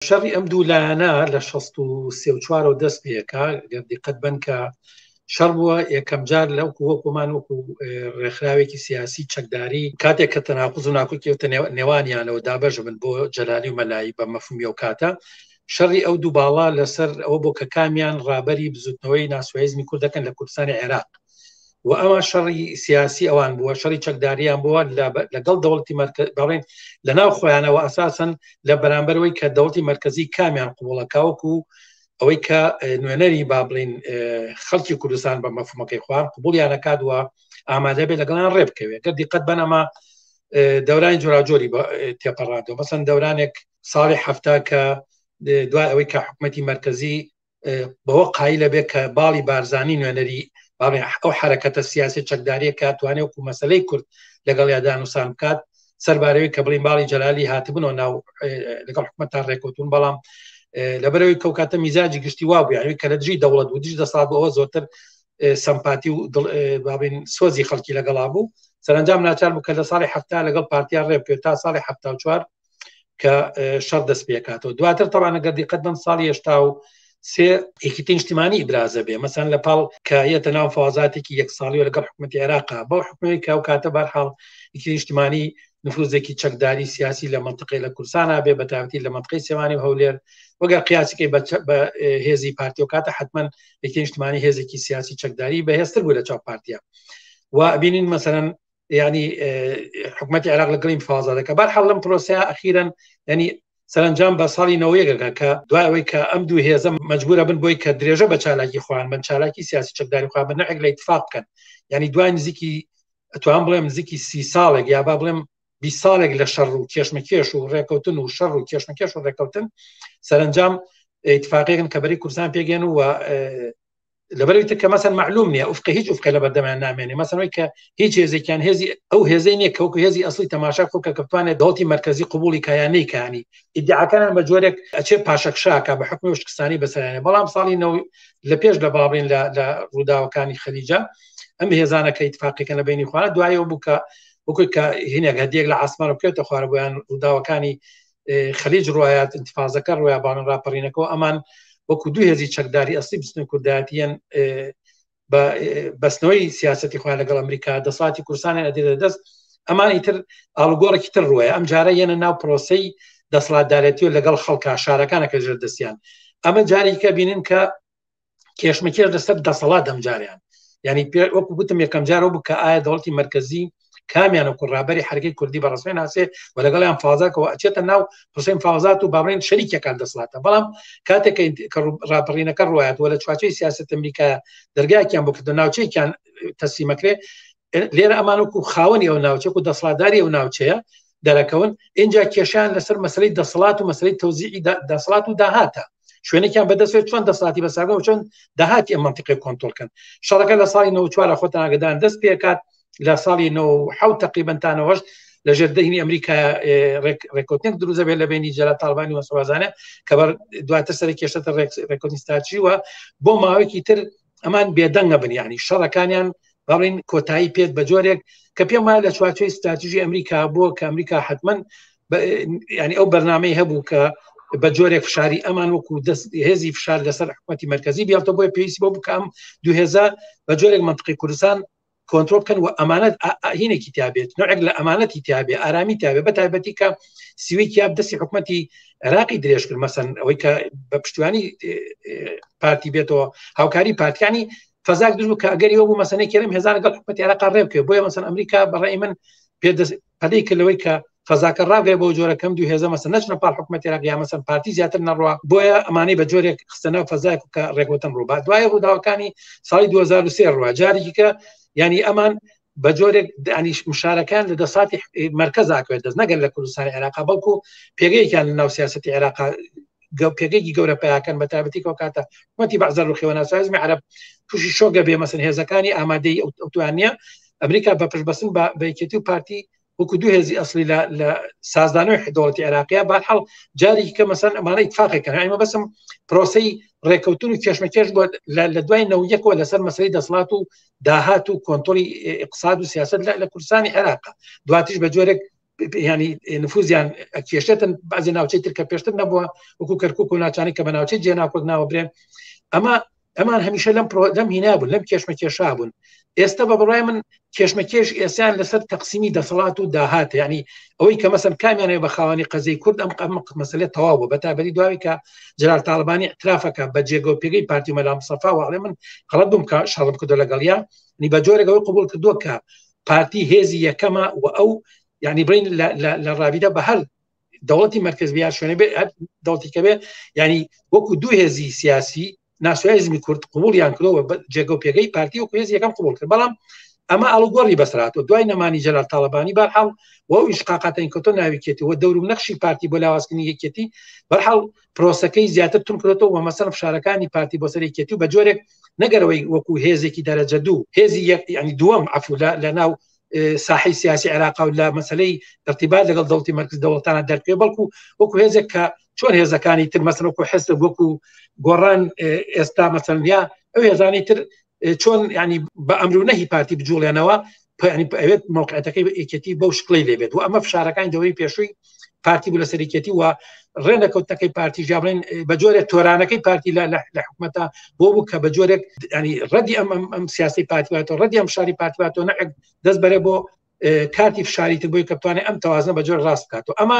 شەڕی ئەم دوو لایەنە لە 1964 دەست پێکا گەردیقەت بن کە شەڕ بووە یەکەم جار لەوکو وەکومان وەکو ڕێکخراوێکی سیاسی چەکداری کاتێک کە تەناقوز و ناکۆکیوتە نێوانیانەوە دابەش بن بۆ جەلالی و مەلایی بە مەفهومی ئەو کاتە شەڕی ئەو دوو باڵا لەسەر ئەوە بۆ کە کامیان ڕابەری بزوتنەوەی ناسوایزمی کوورد دەکەن لە کوردستانی عێراق و ئەمە شەڕی سیاسی ئەوان بووە شەڕی چەکداریان بووە لەگەڵ دەوڵەتی باڵێن لە ناو خۆیانەوە ئەساسن لە بەرامبەرەوەی کە دەوڵەتی مرکزی کامیان قوبوڵەکاوەکو ئەوەی کە نوێنەری با بڵین خەڵکی کوردستان بە مەفهومەکەی خوار قوبولیان نەکاتوە ئامادە بێت لەگەڵان ڕێ بکەوێت گە دیقەت بن ئەمە دەورانی جۆراجۆری تێپەڕاتەوە مەسەن دەورانێک ساڵی هەفتا کە دوای ئەوەی کە حکومەتی مرکزی بەوە قایلە بێت کە باڵی بارزانی نوێنەری ئەو حرەکەتە سیاسی چەکداریە کە توانێت وەکو مەسەلەی کورد لەگەڵ یادان وسان بکات سەربارەوەی کە بڵین باڵی جەلالی هاتبوونەوە ناو لەگەڵ حکومەتان ڕێکوتون بەڵام لەبەرەوەی کەوکاتە میزاجی گشتی وا بوو یعنی کە لە دژی دەوڵەت و دژ دەسات بەوە زۆرتر سەمپاتی و بابین سۆزی خەڵکی لەگەڵا بوو سەرنجام ناچار بوو کە لە ساڵی هەفتا لەگەڵ پارتیان ڕێ بکەوێت تا ساڵی 1974 کە شەڕ دەست پێکاتەوە دواتر تەوانە گە دیقەت بن ساڵی 1983 یەکیتی نیشتیمانی ئیبرازە بێ مەسەن لە پاڵ کە هەیەتە ناو فەوازاتێکی یەک ساڵی و لەگەڵ حکومەتی عێراقا بەو حکومەتی کە ئەو کاتە بەرحاڵ یەکیتی نیشتیمانی نفوذێکی چەکداری سیاسی لە منطقەی لە کورسانە بێ بەتابەتی لە منطقەی سێوانی و هەولێر وەگەر قیاسەکەی بە هێزی پارتی و کاتە حتمما یەکیتی نیشتیمانی هێزێکی سیاسی چەکداری بەهێزتر بوو لە چاو پارتیە و بینین مەسەلەن ینی حکومەتی عێراق لەگەڵی فەوازاتەکە بەرحاڵ لەم پرۆسەیە ئەخیرەن ینی سەرنجام بە ساڵی 91 کە دوای ئەوەی کە ئەم دوو هێزە مەجبورە بن بۆی کە درێژە بە چالاکی خۆیان بن چالاکی سیاسی چەکداری خۆیان بن نەحێک لە ئیتفاق بکەن ینی دوای نزیکی ئەتوان بڵێم نزیکی 30 ساڵێک یا با بڵێم 20 ساڵێک لە شەڕ و کێشمەکێش و ڕێکەوتن و شەڕ و کێشمەکێش و ڕێکەوتن سەرنجام ئیتفاقیەکن کە بەری کوردستان پێگەن و لەبەرەوەی کە مەسەن معلوم نییە ئوفقە هیچ ئوفقە لە بەردەمیان نامێنێ مەسەنەوەی کە هیچ هێزێکیان هێزی ئەو هێزەی نییە کە وەکو هێزی ئەسڵی تەماشا بکەوت کە بتوانێت دەوڵەتی مرکزی قبوڵی کایانەی کانی ئیدعاکانیان بە جۆرێک ئەچێ پاشەکشاکە بە حکومی وشکستانی بەسەریانێ بەڵام ساڵی لە پێش لە باڵین لە ڕووداوەکانی خەلیجە ئەم هێزانەکە ئیتفاقیەکەن لە بینی خوانە دوایەوە بوو کە وەکوی کە هینێک هەدیەک لە عاسمان بکەوێتە خوارە بۆیان ڕووداوەکانی خەلیج ڕوایەت ئینتیفازەکە ڕوایە باڵن ڕاپەڕینەکەەوە ئەمان وەکو دوو هێزی چەکداری ئەسلی بستن کوردایەتیان بەستنەوەی سیاسەتی خۆیان لەگەڵ ئەمریکا دەسڵاتی کوردستانی ئەدێتە دەست ئەمان ئیتر ئاڵوگۆڕێکی تر ڕوایە ئەم جارە یەنە ناو پرۆسەی دەسەڵاتدارەتی و لەگەڵ خەڵکا شارەکانەکە ژێر دەستیان ئەمە جارێکە بینن کە کێشمەکێش لەسەر دەسەڵات ئەم جاریان ینی وەکو گوتم یەکەم جارەوە بوو کە ئایا دەوڵەتی مرکزی کامیانە کوڕابەری حرکەی کوردی بە ڕسمی ناسێ و لەگەڵیان فازاکەەوە ئەچێتە ناو پرسەی فازات و بابڕین شەریکەکان دەسڵاتە بەڵام کاتێک کە ڕاپەڕینەکە ڕوایەت و لە چوارچەی سیاست ئەمریکا دەرگایەکیان بۆ کردو ناوچەیەکیان تەسلیمەکرێ لێرە ئەمانوەکو خاوەنی ئەو ناوچەک و دەسەڵاتداری ئەو ناوچەیە دەرەکەون اینجا کێشیان لەسەر مەسەلەی دەسەڵات و مەسەلەی تەوزیعی دەسەڵات و داهاتە شوێنێکیان بەدەستێت چۆن دەسەڵاتی بەسەرگە و چۆن داهاتی ئەم منتیقی کۆنتڕۆڵکەن شەڕەکە لە ساڵی 94 خۆتان ئاگدان دەست پێکات لە ساڵی 97 تقریبا تا 98 لە ژێردەهینی ئەمریکا ڕێکوتنێک دروست بێت لە بینی جەلا تاڵبانی و سەوازانە کە دواتر سەر کێشەتە ڕێکوتنی ستراتیژی وە بۆ ماوەیەکی تر ئەمان بێدەنگە بن یعنی شەڕەکانیان باڵین کۆتایی پێت بە جۆرێک کە پێم وایە لە چوارچێی ستراتیژی ئەمریکا بووە کە ئەمریکا حتمما ینی ئەو بەرنامەی هەبوو کە بە جۆرێک فشاری ئەمان وەکو هێزی فشار لەسەر حکومەتی مرکزی بیاتەوە بۆی پێویستی بۆ بکەم دوو هێزە بە جۆرێک منطقی کوردستان کۆنتڕۆل بکەن و ئەمانەت هینێکی تیابێت نوعێک لە ئەمانەتی تیابێ ئارامی تیابێ بە تایبەتی کە سیوەی دەستی حکومەتی عێراقی درێژ کرد مەسەن ئەوەی کە بە پشتیوانی پارتی بێتەوە هاوکاری پارتیانی فەزاک دروست بوو کە ئەگەریەوە بوو مەسەنەی کێرم هێزان لەگەڵ حکومەتی عێراق ڕێ بکەوێت بۆیە مەسەن ئەمریکا بەڕێی من پەدەی کردەوەی کە فەزاکە ڕاگەی بۆ جۆرەکەم دوو هێزە مەسەن نەچنە پاڵ حکومەتی عێراق یا مەسەن پارتی زیاتر نەڕوا بۆیە ئەمانەی بە جۆرێک خستەنەوە فەزایەک کە ڕێکوتن ڕووبا دوایە ڕووداوەکانی ساڵی 2023 ڕوا جارێکی کە ینی ئەمان بە جۆرێک دانیش مشارەکان لە دەسڵاتی مرکزاکوێت دەست نەگەن لە کوردستانی عێراق بەڵکو پێگەیەکیان لە ناو سیاسەتی عێراق پێگەیەکی گەورە پیاکەن بە تایبەتی کە کاتە حکومەتی بەعزەر و خێوەناسازمی عەرەب تووشی شۆگە بێ مەسەن هێزەکانی ئامادەی ئەوتوانیە ئەمریکا بە پشتبەستن بە یەکێتی و پارتی وەکو دوو هێزی ئەسلی لە سازدانەوەی دەوڵەتی عێراقیە بەرحاڵ جارێکی کە مەسەن ئەمانە ئیتفاقێکن ئەمە بەسم پرۆسەی ڕێکەوتن و کێشمەکێش بووە لە دوای نەویەکەوە لەسەر مەسەلەی دەسەڵات و داهات و کۆنتڕۆلی ئیقتصاد و سیاست لە کوردستانی عێراق دواتیش بە جۆرێک يعني نفوذیان کێشێتن بەعزی ناوچەی ترکە پێشتر نەبووە وەکو کەرکووک و ناوچانی کە بە ناوچەی جێناکۆک ناوەبرێن ئەمان هەمیشە لەم هینا بوون لەم کێشمە کێشا بوون ئێستا بە بڕای من کێشمەکێش ئێسیان لەسەر تەقسیمی دەسەڵات و داهات یعنی ئەوەی کە مەسەن کامیانەوە بە خاوەنی قەزەی کورد ئەم مەسەلێ تەواو بوو بەتابەتی دواوی کە جەلال تاڵبانی ئەترافەکە بە جێگە و پێگەی پارتی مەلا مستەفا وەڵێ من غەڵەت بووم کە شەڕم کردو لەگەڵیا نی بە جۆرێکەوەی قبول کردووە کە پارتی هێزی یەکەمە و ئەو يعني برين لا رابطه بهر دولتي مركز بيار شونه به دولتي كبه يعني وكو دو هزي سياسي ناسيوناليزم كرد قبول يعني كلو جيجو بيغي بارتي وكو هزي كم قبول بلام اما الغوري بسرات ودوي نماني جلال طالباني برحال و اشقاقاتين كتو ناويكيتي ودور نقشي بارتي بولا واسكني كيتي برحال بروسكي زياده تنكرتو ومثلا في شاركاني بارتي بوسري كيتي بجورك نقروي وكو هزي كي درجه دو هزي يعني دوام عفوا لناو ساحی سیاسی عراق ولا مسئله ارتباط لەگەڵ دەوڵەتی مرکز دەوڵەتانە دەرکەوێ بەڵکو وەکو هێزێک کە چۆن هێزەکانی تر مەسەن وەکو حزب وەکو گۆڕان ئێستا مەسەن یا ئەو هێزانی تر چۆن ینی بە ئەمر و نەهی پارتی بجوڵێنەوە ینی ئەوێت موقعەتەکەی یەکێتی بەو شکڵی لێبێت و ئەمە فشارەکانی دەوری پێشووی پارتی بوو لە سەرکێتی و ڕێنەکەوتەکەی پارتی ژابڵێن بە جۆرێک تۆرانەکەی پارتی لە حکوومەتە بۆ بوو کە بە جۆرێک ینی ڕەدی ئەم سیاسی پارتیواتەوە ڕەدی ئەم شاری پارتیواتەوە نەک دەست بەرێ بۆ کارتی فشاری تر بۆی کە بتوانێت ئەم تەوازنە بە جۆر ڕاست بکاتەوە ئەمە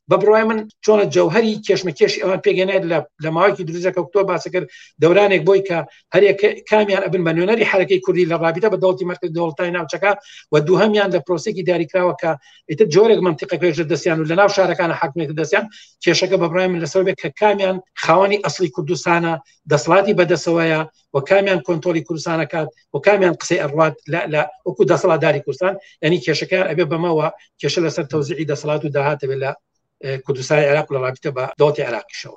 بە بڕوای من چۆنە جەوهەری کێشمەکێشی ئەوان پێگەێنێت لە ماوەیەکی دروستەکە کتۆ باسە کرد دەورانێک بۆی کە هەرێک کامیان ئەبن بە نوێنەری حرەکەی کوردی لە رابطە بە دەوڵەتی مرکز دەوڵەتانی ناوچەکە و دووهەمیان لە پرۆسێکی دیاریکراوە کە ئیتر جۆرێک منتیقەکەی لە دەستیان و لە ناو شارەکانە حاکمیەتی دەستیان کێشەکە بە بڕوای من لەسەر بێت کە کامیان خاوەنی ئەسڵی کوردستانە دەسەڵاتی بەدەسەوەیە و کامیان کۆنتۆلی کوردستان ئەکات و کامیان قسەی ئەڕوات لە وەکو دەسەڵاتداری کوردستان ینی کێشەکەیان ئەبێ بەمەوە کێشە لەسەر تەوزیعی دەسەڵات و داهاتە بێت لە کوردستانی عێراق و لە رابطە بە دەوڵەتی عێراقیشەوە